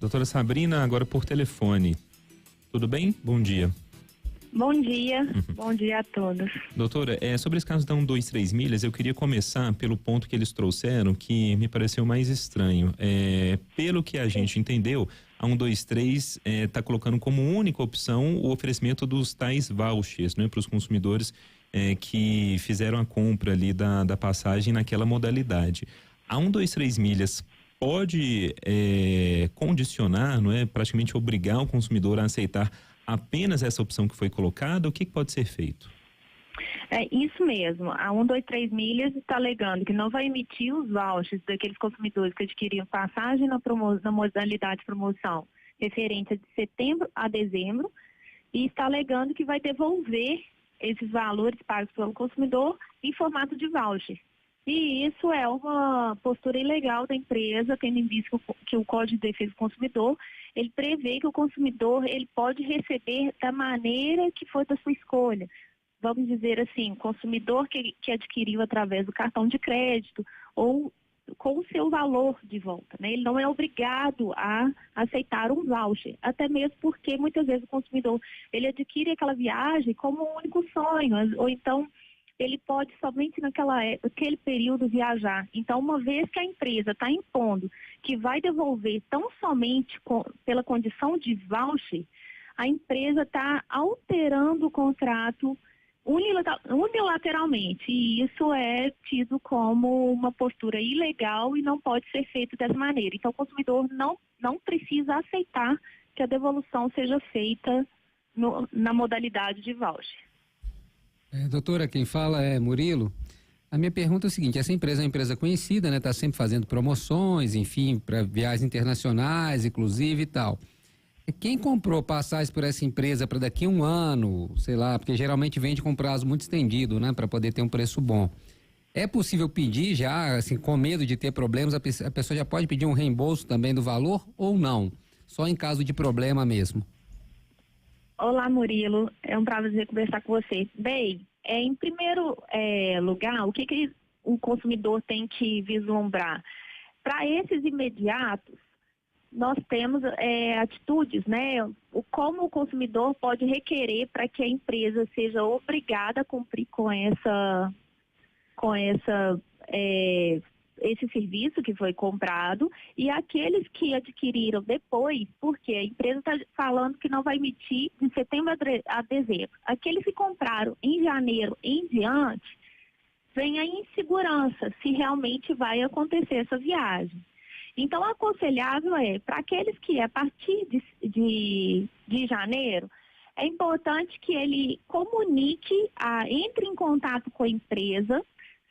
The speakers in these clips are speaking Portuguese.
Doutora Sabrina, agora por telefone. Tudo bem? Bom dia. Bom dia, bom dia a todos. Doutora, sobre esse caso da 123 milhas, eu queria começar pelo ponto que eles trouxeram, que me pareceu mais estranho. Pelo que a gente entendeu, a 123 está colocando como única opção o oferecimento dos tais vouchers, né, para os consumidores que fizeram a compra ali da passagem naquela modalidade. A 123 milhas pode condicionar, não é, praticamente obrigar o consumidor a aceitar apenas essa opção que foi colocada? O que pode ser feito? É isso mesmo. A 123 milhas está alegando que não vai emitir os vouchers daqueles consumidores que adquiriram passagem na modalidade de promoção referente de setembro a dezembro e está alegando que vai devolver esses valores pagos pelo consumidor em formato de voucher. E isso é uma postura ilegal da empresa, tendo em vista que o Código de Defesa do Consumidor, ele prevê que o consumidor ele pode receber da maneira que for da sua escolha. Vamos dizer assim, o consumidor que adquiriu através do cartão de crédito ou com o seu valor de volta, né? Ele não é obrigado a aceitar um voucher, até mesmo porque muitas vezes o consumidor ele adquire aquela viagem como um único sonho, ou então ele pode somente naquele período viajar. Então, uma vez que a empresa está impondo que vai devolver tão somente pela condição de voucher, a empresa está alterando o contrato unilateralmente. E isso é tido como uma postura ilegal e não pode ser feito dessa maneira. Então, o consumidor não precisa aceitar que a devolução seja feita na modalidade de voucher. Doutora, quem fala é Murilo. A minha pergunta é o seguinte: essa empresa é uma empresa conhecida, né? Está sempre fazendo promoções, enfim, para viagens internacionais, inclusive e tal. Quem comprou passagens por essa empresa para daqui a um ano, sei lá, porque geralmente vende com prazo muito estendido, né? Para poder ter um preço bom. É possível pedir já, assim, com medo de ter problemas, a pessoa já pode pedir um reembolso também do valor ou não? Só em caso de problema mesmo? Olá, Murilo. É um prazer conversar com você. Bem, em primeiro lugar, o que o consumidor tem que vislumbrar? Para esses imediatos, nós temos atitudes, né? Como o consumidor pode requerer para que a empresa seja obrigada a cumprir com esse serviço que foi comprado, e aqueles que adquiriram depois, porque a empresa está falando que não vai emitir de setembro a dezembro. Aqueles que compraram em janeiro em diante, vem a insegurança se realmente vai acontecer essa viagem. Então, aconselhável para aqueles que a partir de janeiro, é importante que ele comunique, entre em contato com a empresa,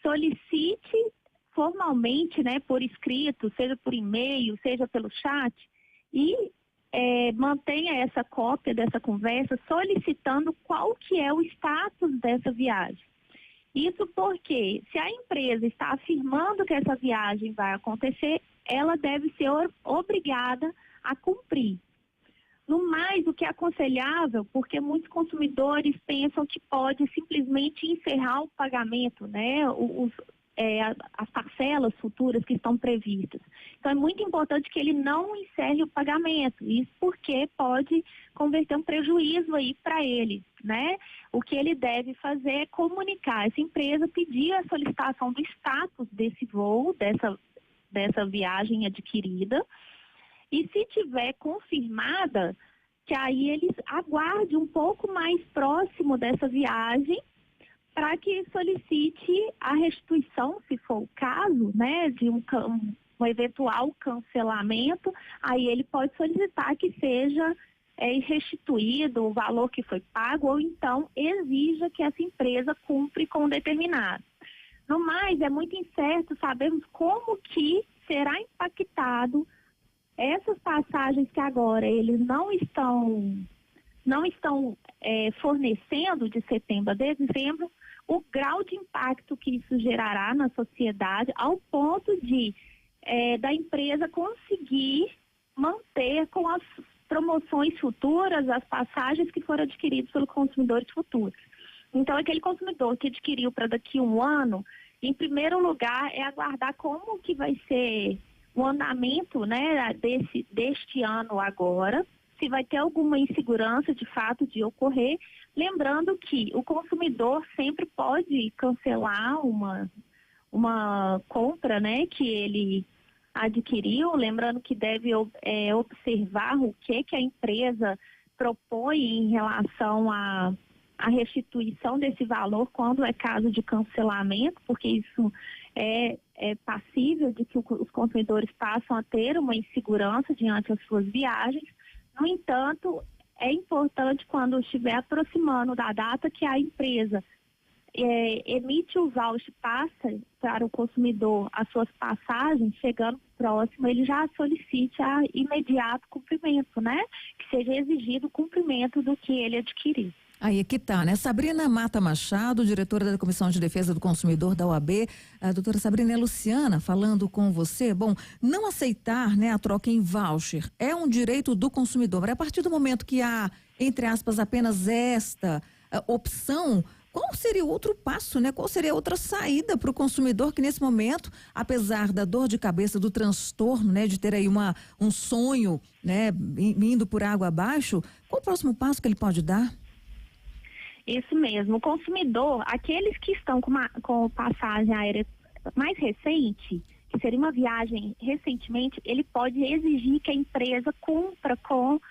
solicite formalmente, né, por escrito, seja por e-mail, seja pelo chat, e mantenha essa cópia dessa conversa solicitando qual que é o status dessa viagem. Isso porque, se a empresa está afirmando que essa viagem vai acontecer, ela deve ser obrigada a cumprir. No mais, o que é aconselhável, porque muitos consumidores pensam que pode simplesmente encerrar o pagamento, né, as parcelas futuras que estão previstas. Então, é muito importante que ele não encerre o pagamento, isso porque pode converter um prejuízo aí para ele, né? O que ele deve fazer é comunicar essa empresa, pedir a solicitação do status desse voo, dessa viagem adquirida, e se tiver confirmada, que aí eles aguardem um pouco mais próximo dessa viagem para que solicite a restituição, se for o caso, né, de um eventual cancelamento. Aí ele pode solicitar que seja restituído o valor que foi pago, ou então exija que essa empresa cumpre com o determinado. No mais, é muito incerto sabermos como que será impactado essas passagens que agora eles não estão fornecendo de setembro a dezembro, o grau de impacto que isso gerará na sociedade, ao ponto de da empresa conseguir manter com as promoções futuras as passagens que foram adquiridas pelos consumidores futuros. Então, aquele consumidor que adquiriu para daqui a um ano, em primeiro lugar, é aguardar como que vai ser o andamento, né, deste ano agora, se vai ter alguma insegurança de fato de ocorrer, lembrando que o consumidor sempre pode cancelar uma compra, né, que ele adquiriu, lembrando que deve observar o que a empresa propõe em relação à restituição desse valor quando é caso de cancelamento, porque isso é passível de que os consumidores passam a ter uma insegurança diante das suas viagens. No entanto, é importante, quando estiver aproximando da data que a empresa emite o voucher, passa para o consumidor as suas passagens, chegando próximo, ele já solicite a imediato cumprimento, né? Que seja exigido o cumprimento do que ele adquirir. Aí é que tá, né? Sabrina Mata Machado, diretora da Comissão de Defesa do Consumidor da OAB. A doutora Sabrina, é Luciana falando com você. Bom, não aceitar, né, a troca em voucher é um direito do consumidor. Mas a partir do momento que há, entre aspas, apenas esta opção, qual seria o outro passo, né? Qual seria a outra saída para o consumidor que nesse momento, apesar da dor de cabeça, do transtorno, né, de ter aí um sonho, né, indo por água abaixo, qual o próximo passo que ele pode dar? Isso mesmo, o consumidor, aqueles que estão com passagem aérea mais recente, que seria uma viagem recentemente, ele pode exigir que a empresa cumpra com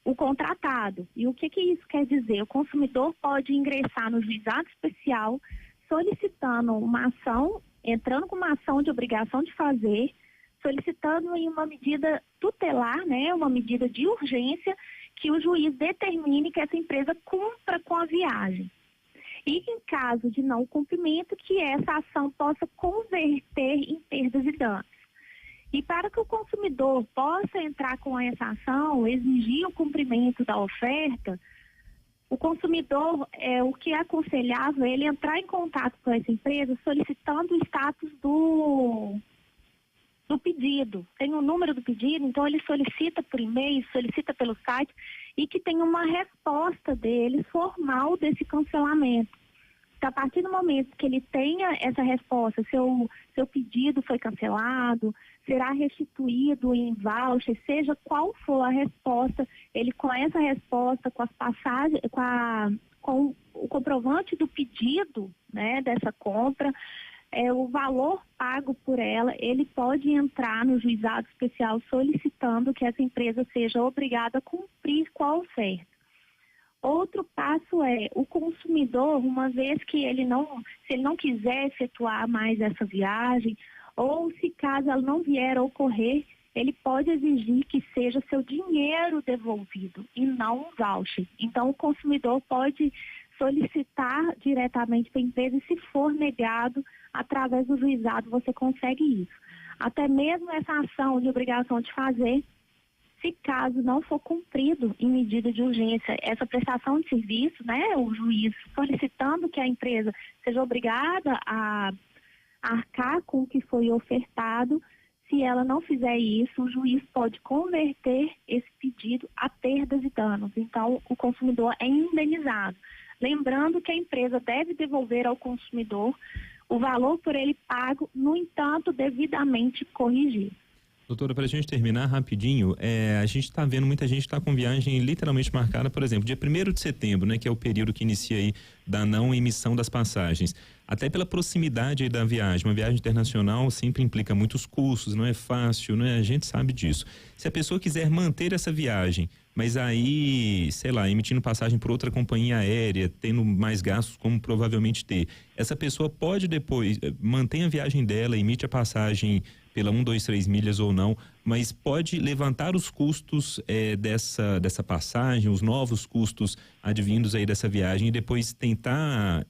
o contratado. E o que isso quer dizer? O consumidor pode ingressar no juizado especial solicitando uma ação, entrando com uma ação de obrigação de fazer, solicitando em uma medida tutelar, né, uma medida de urgência, que o juiz determine que essa empresa cumpra com a viagem. E em caso de não cumprimento, que essa ação possa converter em perdas e danos. E para que o consumidor possa entrar com essa ação, exigir o cumprimento da oferta, o consumidor, o que é aconselhável é ele entrar em contato com essa empresa solicitando o status do pedido. Tem o número do pedido, então ele solicita por e-mail, solicita pelo site, e que tenha uma resposta dele formal desse cancelamento. Então, a partir do momento que ele tenha essa resposta, seu pedido foi cancelado, será restituído em voucher, seja qual for a resposta, ele com essa resposta, com as passagens, com o comprovante do pedido, né, dessa compra, o valor pago por ela, ele pode entrar no juizado especial solicitando que essa empresa seja obrigada a cumprir com a oferta. Outro passo é o consumidor, uma vez que se ele não quiser efetuar mais essa viagem, ou se caso ela não vier a ocorrer, ele pode exigir que seja seu dinheiro devolvido e não um voucher. Então, o consumidor pode solicitar diretamente para a empresa e, se for negado, através do juizado você consegue isso. Até mesmo essa ação de obrigação de fazer, se caso não for cumprido em medida de urgência essa prestação de serviço, né, o juiz solicitando que a empresa seja obrigada a arcar com o que foi ofertado, se ela não fizer isso, o juiz pode converter esse pedido a perdas e danos. Então, o consumidor é indenizado. Lembrando que a empresa deve devolver ao consumidor o valor por ele pago, no entanto, devidamente corrigido. Doutora, para a gente terminar rapidinho, a gente está vendo muita gente está com viagem literalmente marcada, por exemplo, dia 1º de setembro, né, que é o período que inicia aí da não emissão das passagens. Até pela proximidade aí da viagem, uma viagem internacional sempre implica muitos custos, não é fácil, né? A gente sabe disso. Se a pessoa quiser manter essa viagem, mas aí, sei lá, emitindo passagem por outra companhia aérea, tendo mais gastos como provavelmente ter, essa pessoa pode depois manter a viagem dela, emite a passagem pela 123 milhas ou não, mas pode levantar os custos dessa passagem, os novos custos advindos aí dessa viagem e depois tentar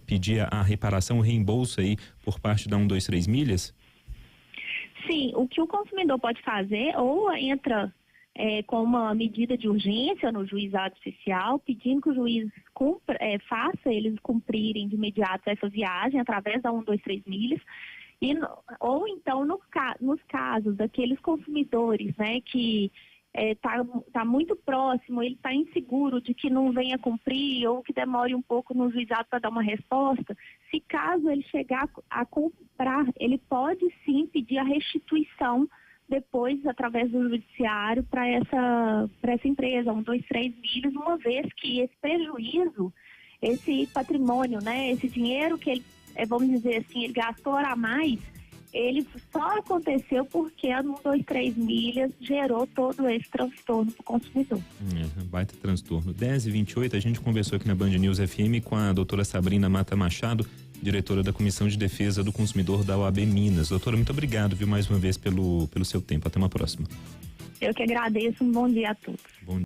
pedir a reparação, o reembolso aí por parte da 123 milhas? Sim, o que o consumidor pode fazer, ou entra com uma medida de urgência no juizado especial, pedindo que o juiz faça eles cumprirem de imediato essa viagem através da 123 milhas, ou então nos casos daqueles consumidores, né, que tá muito próximo, ele está inseguro de que não venha cumprir ou que demore um pouco no juizado para dar uma resposta, se caso ele chegar a comprar, ele pode sim pedir a restituição depois, através do judiciário, para essa empresa, 1, 2, 3 milhas, uma vez que esse prejuízo, esse patrimônio, né, esse dinheiro que ele, vamos dizer assim, ele gastou a mais, ele só aconteceu porque a 1, 2, 3 milhas gerou todo esse transtorno para o consumidor. Baita transtorno. 10h28, a gente conversou aqui na Band News FM com a doutora Sabrina Mata Machado, diretora da Comissão de Defesa do Consumidor da OAB Minas. Doutora, muito obrigado, viu, mais uma vez pelo seu tempo. Até uma próxima. Eu que agradeço. Um bom dia a todos. Bom